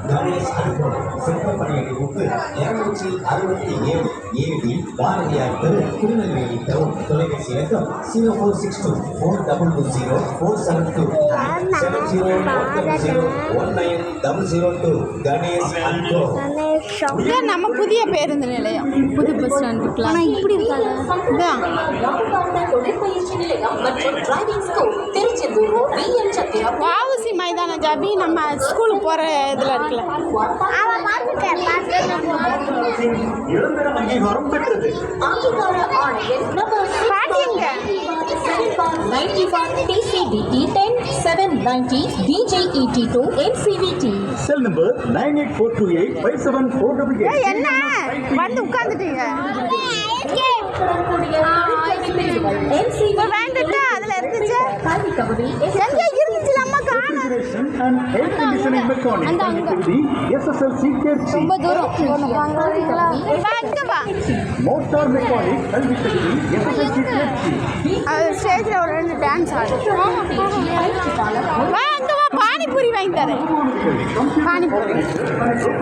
கணேஷ் அனுபவம் செங்கப்படையடி உப்பு 267 ஏடி பாரதியார் தெரு திருநெல்வேலி டவுன். தொலைபேசி இலக்கம் 0462-422-472 70-190-002. கணேஷ் அனுபவம். நம்ம புதிய பேருந்து நிலையம், புது பஸ் ஸ்டாண்ட் இருக்கலாம். ஆனால் இப்படி இருக்காது. வாவுசி மைதானம் ஜாபி நம்ம ஸ்கூலுக்கு போகிற இதில் இருக்குல்ல. பாட்டிங்க Cell number 9842857488. என்ன வந்து உட்காந்துட்டீங்க வேண்டுட்டு அதுல இருந்துச்சு எங்க இருந்துச்சு நம்ம ரொம்ப தூரம் மோட்டார் மெக்கானிக் கல்வி தகுதி SSLC தேர்ச்சி. அது ஸ்டேஜ்ல ஒரு 2 டான்ஸ் ஆடு. பானிபூரி வாங்கி தரேன். பானிபூரி